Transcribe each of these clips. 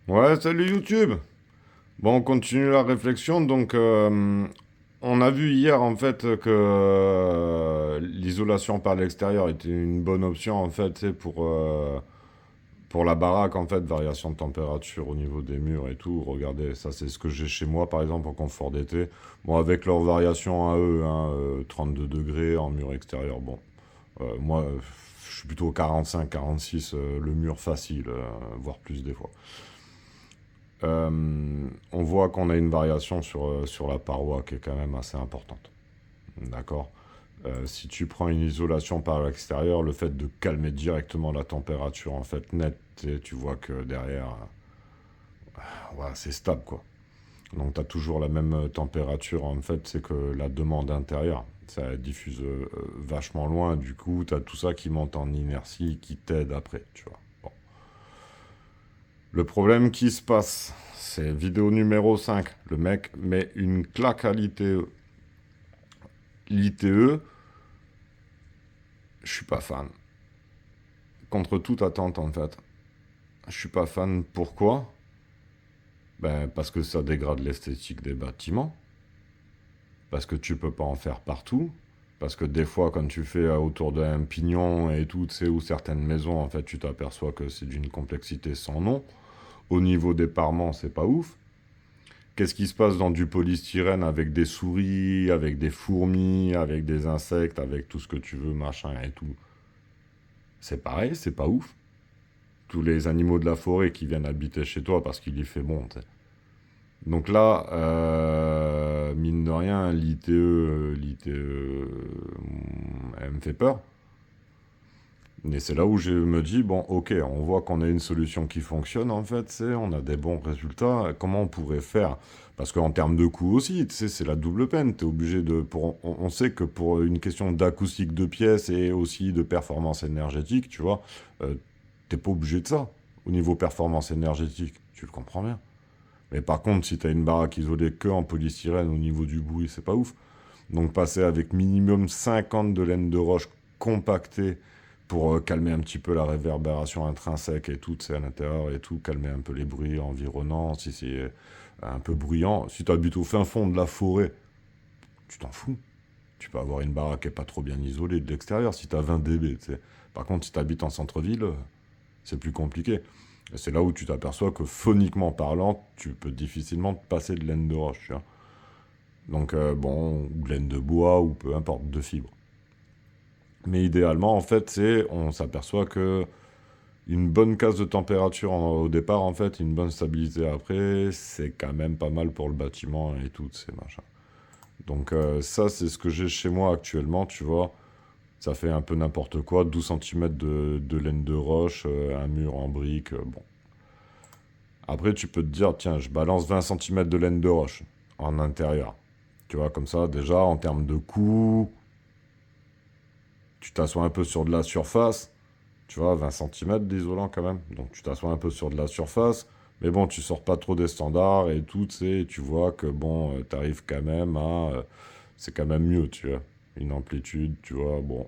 Ouais, salut YouTube. Bon, on continue la réflexion. Donc, on a vu hier en fait que l'isolation par l'extérieur était une bonne option en fait, c'est pour la baraque en fait, variation de température au niveau des murs et tout. Regardez, ça c'est ce que j'ai chez moi par exemple en confort d'été. Bon, avec leur variation à eux, hein, 32 degrés en mur extérieur. Bon, moi, je suis plutôt 45, 46, le mur facile, voire plus des fois. On voit qu'on a une variation sur la paroi qui est quand même assez importante. D'accord. Si tu prends une isolation par l'extérieur, le fait de calmer directement la température en fait nette, tu vois que derrière, voilà, c'est stable quoi. Donc tu as toujours la même température en fait, c'est que la demande intérieure, ça diffuse vachement loin, du coup tu as tout ça qui monte en inertie, qui t'aide après, tu vois. Bon. Le problème qui se passe, c'est vidéo numéro 5. Le mec met une claque à l'ITE. L'ITE, je suis pas fan. Contre toute attente, en fait. Je suis pas fan. Pourquoi? Ben, parce que ça dégrade l'esthétique des bâtiments. Parce que tu peux pas en faire partout. Parce que des fois, quand tu fais autour d'un pignon et tout, tu sais, ou certaines maisons, en fait, tu t'aperçois que c'est d'une complexité sans nom. Au niveau des parements, c'est pas ouf. Qu'est-ce qui se passe dans du polystyrène avec des souris, avec des fourmis, avec des insectes, avec tout ce que tu veux, machin et tout? C'est pareil, c'est pas ouf. Tous les animaux de la forêt qui viennent habiter chez toi parce qu'il y fait bon, t'sais. Donc là, mine de rien, elle me fait peur. Et c'est là où je me dis, bon, ok, on voit qu'on a une solution qui fonctionne, en fait, on a des bons résultats, comment on pourrait faire? Parce qu'en termes de coût aussi, tu sais, c'est la double peine, t'es obligé de... on sait que pour une question d'acoustique de pièces et aussi de performance énergétique, tu vois, euh, t'es pas obligé de ça, au niveau performance énergétique, tu le comprends bien. Mais par contre, si t'as une baraque isolée que en polystyrène au niveau du bruit, c'est pas ouf. Donc passer avec minimum 50 de laine de roche compactée pour calmer un petit peu la réverbération intrinsèque et tout, c'est à l'intérieur et tout, calmer un peu les bruits environnants, si c'est un peu bruyant. Si tu habites au fin fond de la forêt, tu t'en fous. Tu peux avoir une baraque qui est pas trop bien isolée de l'extérieur si tu as 20 dB. T'sais. Par contre, si tu habites en centre-ville, c'est plus compliqué. Et c'est là où tu t'aperçois que phoniquement parlant, tu peux difficilement te passer de laine de roche. Tu vois. Donc, bon, ou de laine de bois, ou peu importe, de fibres. Mais idéalement, en fait, on s'aperçoit que une bonne case de température au départ, en fait, une bonne stabilité après, c'est quand même pas mal pour le bâtiment et tout, ces machins. Donc ça, c'est ce que j'ai chez moi actuellement, tu vois. Ça fait un peu n'importe quoi, 12 centimètres de laine de roche, un mur en briques, bon. Après, tu peux te dire, tiens, je balance 20 centimètres de laine de roche en intérieur. Tu vois, comme ça, déjà, en termes de coût, tu t'assois un peu sur de la surface. Tu vois, 20 centimètres d'isolant quand même. Donc tu t'assois un peu sur de la surface. Mais bon, tu sors pas trop des standards et tout, tu sais, tu vois que bon, t'arrives quand même à... c'est quand même mieux, tu vois. Une amplitude, tu vois, bon.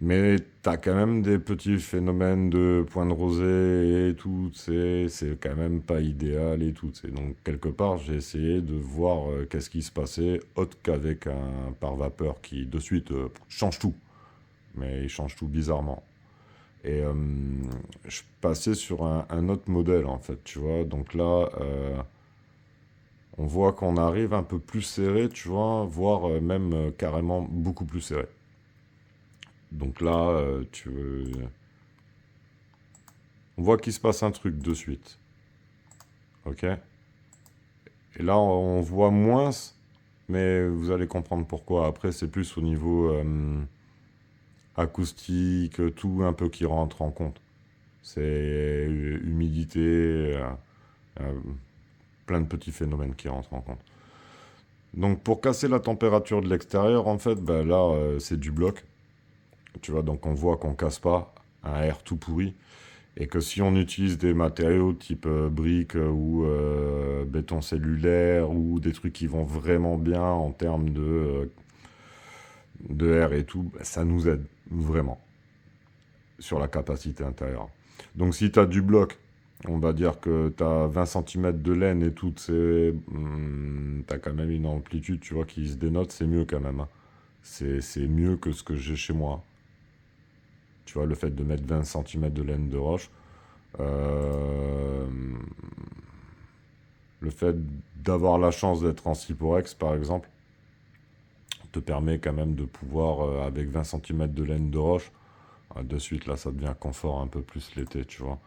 Mais t'as quand même des petits phénomènes de points de rosée et tout, tu sais, c'est quand même pas idéal et tout, tu sais. Donc quelque part, j'ai essayé de voir qu'est-ce qui se passait, autre qu'avec un pare-vapeur qui de suite change tout. Mais il change tout bizarrement. Et je passais sur un autre modèle, en fait, tu vois. Donc là, on voit qu'on arrive un peu plus serré, tu vois, voire même carrément beaucoup plus serré. Donc là, on voit qu'il se passe un truc de suite. Ok? Et là, on voit moins, mais vous allez comprendre pourquoi. Après, c'est plus au niveau acoustique, tout un peu qui rentre en compte. C'est humidité, euh, plein de petits phénomènes qui rentrent en compte. Donc pour casser la température de l'extérieur, en fait, ben là, c'est du bloc. Tu vois, donc on voit qu'on casse pas un air tout pourri. Et que si on utilise des matériaux type briques ou béton cellulaire ou des trucs qui vont vraiment bien en termes de air et tout, ben, ça nous aide vraiment sur la capacité intérieure. Donc si tu as du bloc On va dire que tu as 20 centimètres de laine et tout, tu as quand même une amplitude, tu vois, qui se dénote, c'est mieux quand même, hein. C'est mieux que ce que j'ai chez moi. Tu vois, le fait de mettre 20 centimètres de laine de roche, euh, le fait d'avoir la chance d'être en Cyporex, par exemple, te permet quand même de pouvoir, avec 20 centimètres de laine de roche, de suite, là, ça devient confort un peu plus l'été, tu vois.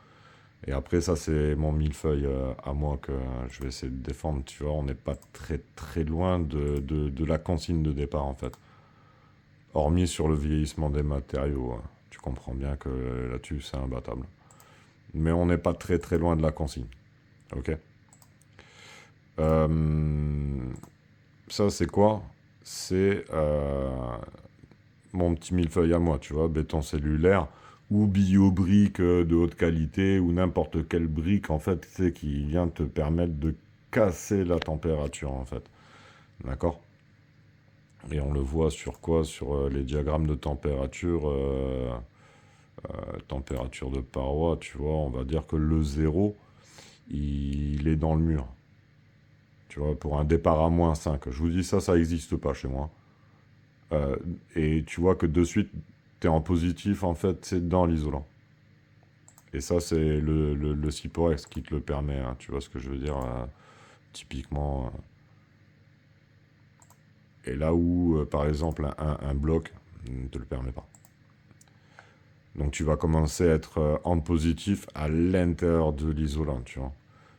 Et après, ça, c'est mon millefeuille à moi que je vais essayer de défendre, tu vois. On n'est pas très très loin de la consigne de départ, en fait. Hormis sur le vieillissement des matériaux, hein. Tu comprends bien que là-dessus, c'est imbattable. Mais on n'est pas très très loin de la consigne. Ok. Euh, Ça, c'est quoi? C'est mon petit millefeuille à moi, tu vois, béton cellulaire ou bio-brique de haute qualité ou n'importe quelle brique, en fait, tu sais, qui vient te permettre de casser la température, en fait. D'accord? Et on le voit sur quoi? Sur les diagrammes de température, température de paroi, tu vois, on va dire que le zéro, il est dans le mur. Tu vois, pour un départ à -5. Je vous dis ça, ça n'existe pas chez moi. Euh, et tu vois que de suite, tu es en positif, en fait, c'est dans l'isolant. Et ça, c'est le Cyporex qui te le permet, hein. Tu vois ce que je veux dire, typiquement. Et là où, par exemple, un bloc ne te le permet pas. Donc tu vas commencer à être en positif à l'intérieur de l'isolant, tu vois.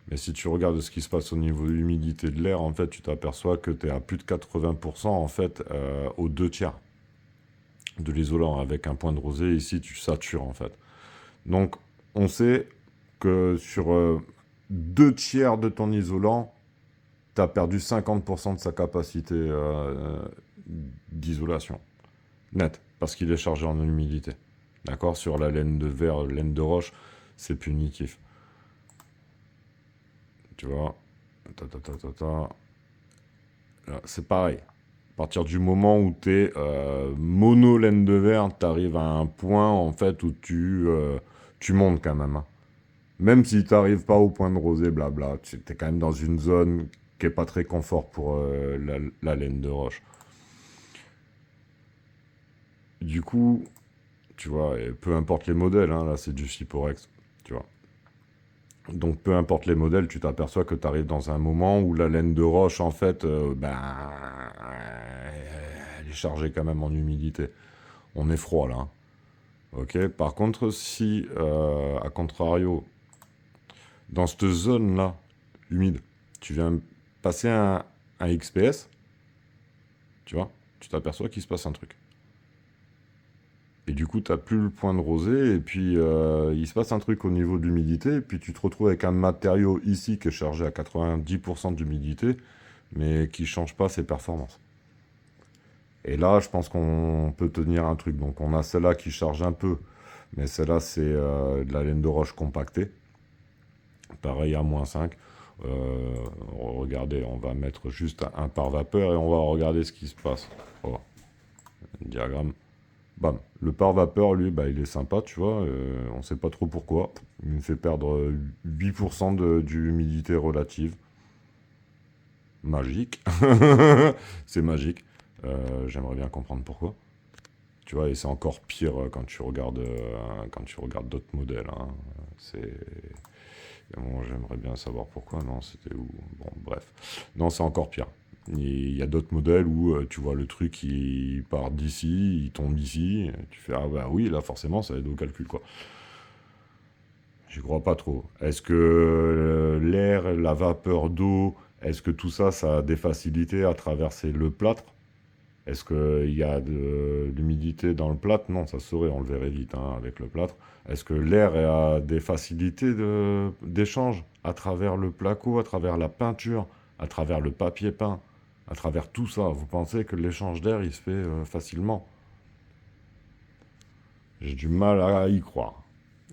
Mais si tu regardes ce qui se passe au niveau de l'humidité de l'air, en fait, tu t'aperçois que tu es à plus de 80%, en fait, aux 2 tiers de l'isolant. Avec un point de rosée, ici, tu satures, en fait. Donc, on sait que sur 2 tiers de ton isolant, tu as perdu 50% de sa capacité d'isolation. Net, parce qu'il est chargé en humidité. D'accord? Sur la laine de verre, laine de roche, c'est punitif. Tu vois? Ta, ta, ta, ta, ta. Là, c'est pareil. À partir du moment où tu es mono laine de verre, tu arrives à un point en fait où tu montes quand même, hein. Même si tu n'arrives pas au point de rosée, blabla, tu es quand même dans une zone qui est pas très confort pour la laine de roche. Du coup, tu vois, et peu importe les modèles, hein, là c'est du Cyporex, tu vois. Donc peu importe les modèles, tu t'aperçois que tu arrives dans un moment où la laine de roche, en fait, elle est chargée quand même en humidité. On est froid là, hein. Ok. Par contre, si, à contrario, dans cette zone-là, humide, tu viens passer un XPS, tu vois, tu t'aperçois qu'il se passe un truc. Et du coup, tu n'as plus le point de rosée, et puis il se passe un truc au niveau de l'humidité, et puis tu te retrouves avec un matériau ici qui est chargé à 90% d'humidité, mais qui ne change pas ses performances. Et là, je pense qu'on peut tenir un truc. Donc on a celle-là qui charge un peu, mais celle-là, c'est de la laine de roche compactée. Pareil à -5. Regardez, on va mettre juste un par vapeur et on va regarder ce qui se passe. Oh, diagramme. Bam. Le pare-vapeur, lui, bah, il est sympa, tu vois. On sait pas trop pourquoi. Il me fait perdre 8% d'humidité relative. Magique. C'est magique. J'aimerais bien comprendre pourquoi. Tu vois, et c'est encore pire quand tu regardes d'autres modèles, hein. C'est... Bon, j'aimerais bien savoir pourquoi. Non, c'était où? Bon, bref. Non, c'est encore pire. Il y a d'autres modèles où tu vois le truc il part d'ici, il tombe ici, et tu fais ah bah oui, là forcément ça aide au calcul quoi. J'y crois pas trop. Est-ce que l'air, la vapeur d'eau, est-ce que tout ça, ça a des facilités à traverser le plâtre? Est-ce qu'il y a de l'humidité dans le plâtre? Non, ça se saurait, on le verrait vite hein, avec le plâtre. Est-ce que l'air a des facilités d'échange à travers le placo, à travers la peinture, à travers le papier peint, à travers tout ça? Vous pensez que l'échange d'air, il se fait facilement? J'ai du mal à y croire.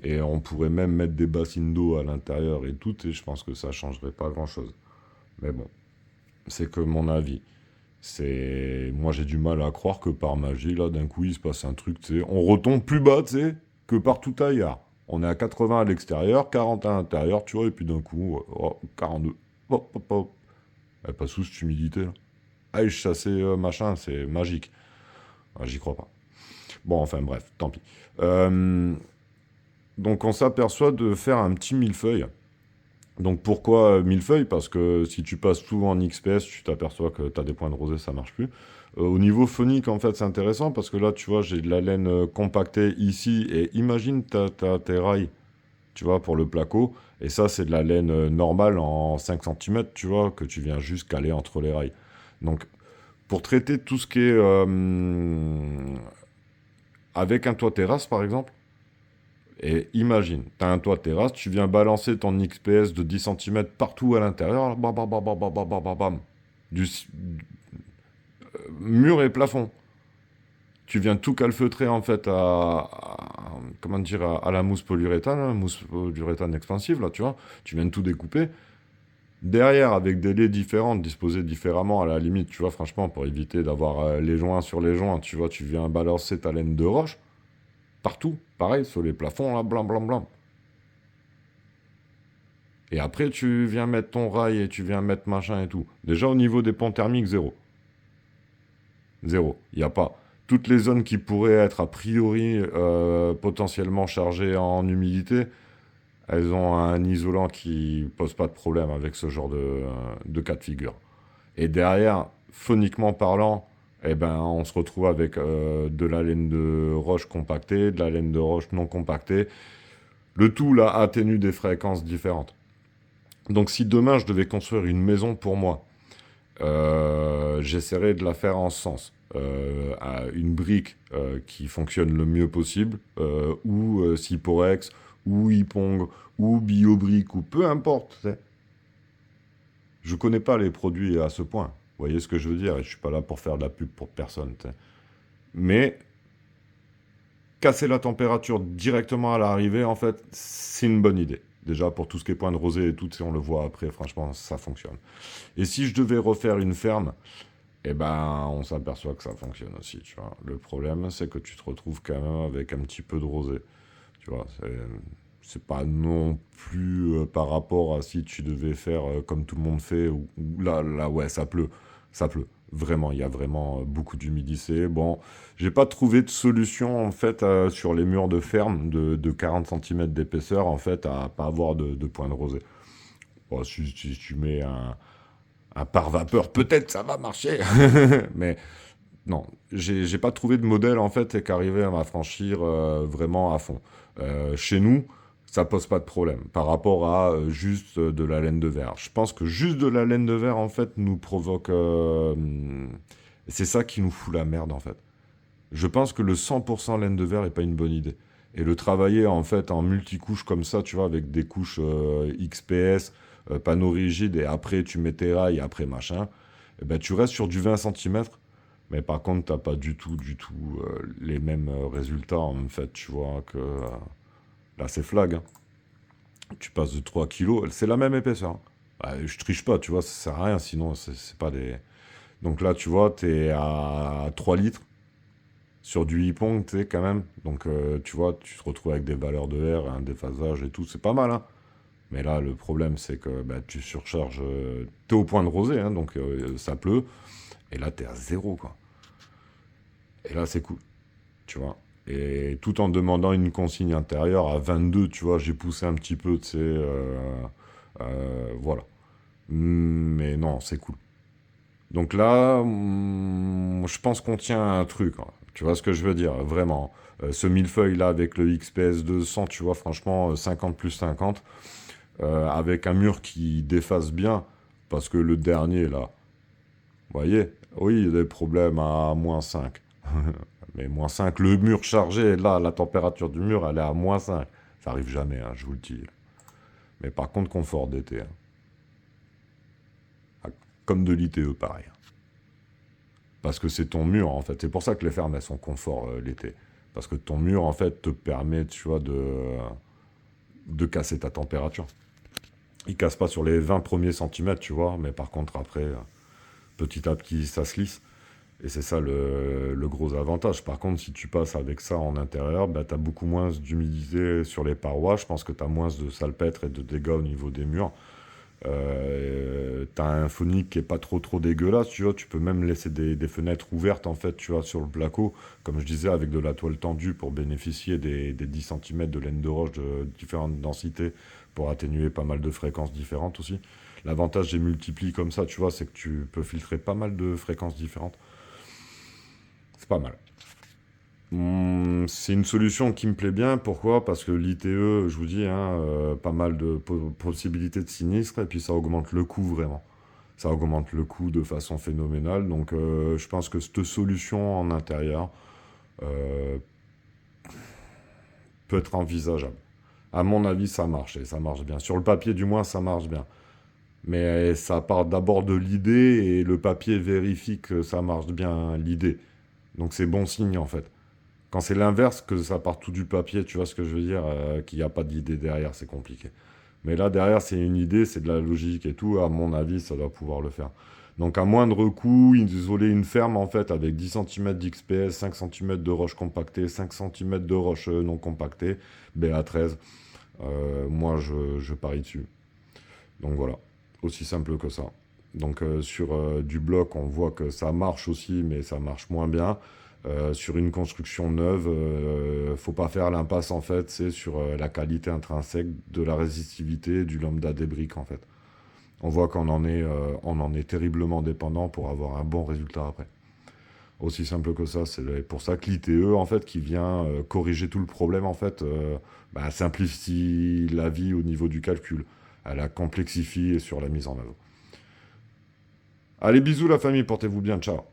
Et on pourrait même mettre des bassines d'eau à l'intérieur et tout, et je pense que ça changerait pas grand-chose. Mais bon, c'est que mon avis. Moi, j'ai du mal à croire que par magie, là, d'un coup, il se passe un truc, tu sais. On retombe plus bas, tu sais, que partout ailleurs. On est à 80 à l'extérieur, 40 à l'intérieur, tu vois, et puis d'un coup, 42. Hop, hop, hop. Elle passe sous cette humidité, là. Ah, je chassais machin, c'est magique. Ah, j'y crois pas. Bon, enfin bref, tant pis. Euh, donc on s'aperçoit de faire un petit millefeuille. Donc pourquoi millefeuille? Parce que si tu passes tout en XPS, tu t'aperçois que tu as des points de rosée, ça marche plus. Au niveau phonique, en fait, c'est intéressant parce que là, tu vois, j'ai de la laine compactée ici. Et imagine, tu as tes rails, tu vois, pour le placo. Et ça, c'est de la laine normale en 5 centimètres, tu vois, que tu viens juste caler entre les rails. Donc, pour traiter tout ce qui est avec un toit terrasse, par exemple, et imagine, tu as un toit terrasse, tu viens balancer ton XPS de 10 centimètres partout à l'intérieur, bam, bam, bam, bam, bam, bam, bam, bam, bam. Mur et plafond. Tu viens tout calfeutrer en fait comment dire, à la mousse polyuréthane, hein, mousse polyuréthane expansive, là, tu vois. Tu viens de tout découper. Derrière, avec des laits différents, disposés différemment, à la limite, tu vois, franchement, pour éviter d'avoir les joints sur les joints, tu vois, tu viens balancer ta laine de roche, partout, pareil, sur les plafonds, là, blanc, blanc, blanc. Et après, tu viens mettre ton rail et tu viens mettre machin et tout. Déjà, au niveau des ponts thermiques, zéro. Zéro. Il n'y a pas. Toutes les zones qui pourraient être a priori potentiellement chargées en humidité, elles ont un isolant qui pose pas de problème avec ce genre de cas de figure. Et derrière, phoniquement parlant, eh ben, on se retrouve avec de la laine de roche compactée, de la laine de roche non compactée. Le tout là atténue des fréquences différentes. Donc si demain je devais construire une maison pour moi, j'essaierai de la faire en ce sens. À une brique qui fonctionne le mieux possible, ou Cyporex, ou Ypong, ou Biobrick, ou peu importe. Tu sais. Je connais pas les produits à ce point. Vous voyez ce que je veux dire? Et je suis pas là pour faire de la pub pour personne. Tu sais. Mais casser la température directement à l'arrivée, en fait, c'est une bonne idée. Déjà, pour tout ce qui est point de rosée et tout, si on le voit après, franchement, ça fonctionne. Et si je devais refaire une ferme, eh ben, on s'aperçoit que ça fonctionne aussi, tu vois. Le problème, c'est que tu te retrouves quand même avec un petit peu de rosée, tu vois. C'est pas non plus par rapport à si tu devais faire comme tout le monde fait, ou là, ouais, ça pleut, ça pleut. Vraiment, il y a vraiment beaucoup d'humidité. Bon, j'ai pas trouvé de solution, en fait, sur les murs de ferme de 40 centimètres d'épaisseur, en fait, à pas avoir de point de rosée. Bon, si tu mets un pare-vapeur, peut-être ça va marcher. Mais non, j'ai pas trouvé de modèle en fait qui arrivait à m'affranchir vraiment à fond. Chez nous, ça pose pas de problème par rapport à juste de la laine de verre. Je pense que juste de la laine de verre en fait nous provoque. C'est ça qui nous fout la merde en fait. Je pense que le 100% laine de verre est pas une bonne idée. Et le travailler en fait en multicouche comme ça, tu vois, avec des couches XPS, panneaux rigides, et après tu mets tes rails, et après machin, eh ben, tu restes sur du 20 centimètres. Mais par contre, t'as pas du tout les mêmes résultats en fait, tu vois, que là c'est flag. Hein. Tu passes de 3 kilos, c'est la même épaisseur. Hein. Je triche pas, tu vois, ça sert à rien, sinon c'est pas des. Donc là, tu vois, t'es à 3 litres sur du Ypong, tu sais, quand même. Donc, tu vois, tu te retrouves avec des valeurs de R, un déphasage et tout, c'est pas mal, hein. Mais là, le problème, c'est que bah, tu surcharges. T'es au point de rosée, hein, donc ça pleut. Et là, t'es à zéro, quoi. Et là, c'est cool, tu vois. Et tout en demandant une consigne intérieure à 22, tu vois, j'ai poussé un petit peu, tu sais. Voilà. Mais non, c'est cool. Donc là, je pense qu'on tient un truc. Hein. Tu vois ce que je veux dire, vraiment. Ce millefeuille-là avec le XPS 200, tu vois, franchement, 50 plus 50, avec un mur qui déface bien, parce que le dernier, là, vous voyez, oui, il y a des problèmes à -5. Mais -5, le mur chargé, là, la température du mur, elle est à -5. Ça arrive jamais, hein, je vous le dis. Mais par contre, confort d'été. Hein. Ah, comme de l'ITE, pareil. Parce que c'est ton mur, en fait. C'est pour ça que les fermes, elles sont confort l'été. Parce que ton mur, en fait, te permet, tu vois, de casser ta température. Il casse pas sur les 20 premiers centimètres, tu vois, mais par contre, après, petit à petit, ça se lisse. Et c'est ça le gros avantage. Par contre, si tu passes avec ça en intérieur, bah, tu as beaucoup moins d'humidité sur les parois. Je pense que tu as moins de salpêtre et de dégâts au niveau des murs. T'as un phonique qui est pas trop dégueulasse, tu vois. Tu peux même laisser des fenêtres ouvertes, en fait, tu vois, sur le placo. Comme je disais, avec de la toile tendue pour bénéficier des 10 cm de laine de roche de différentes densités pour atténuer pas mal de fréquences différentes aussi. L'avantage des multiplis comme ça, tu vois, c'est que tu peux filtrer pas mal de fréquences différentes. C'est pas mal. C'est une solution qui me plaît bien. Pourquoi? Parce que l'ITE, je vous dis, hein, pas mal de possibilités de sinistres, et puis ça augmente le coût vraiment. Ça augmente le coût de façon phénoménale. Donc je pense que cette solution en intérieur euh, peut être envisageable. À mon avis, ça marche, et ça marche bien. Sur le papier, du moins, ça marche bien. Mais ça part d'abord de l'idée, et le papier vérifie que ça marche bien l'idée. Donc c'est bon signe en fait. Quand c'est l'inverse, que ça part tout du papier, tu vois ce que je veux dire, qu'il n'y a pas d'idée derrière, c'est compliqué. Mais là, derrière, c'est une idée, c'est de la logique et tout. À mon avis, ça doit pouvoir le faire. Donc, à moindre coût, isoler une ferme, en fait, avec 10 cm d'XPS, 5 cm de roche compactée, 5 cm de roche non compactée, BA13, moi, je parie dessus. Donc, voilà. Aussi simple que ça. Donc, sur du bloc, on voit que ça marche aussi, mais ça marche moins bien. Sur une construction neuve, faut pas faire l'impasse en fait, c'est sur la qualité intrinsèque de la résistivité du lambda des briques en fait. On voit on en est terriblement dépendant pour avoir un bon résultat après. Aussi simple que ça, c'est pour ça que l'ITE en fait qui vient corriger tout le problème en fait, bah, simplifie la vie au niveau du calcul. Elle la complexifie sur la mise en œuvre. Allez, bisous la famille, portez-vous bien, ciao.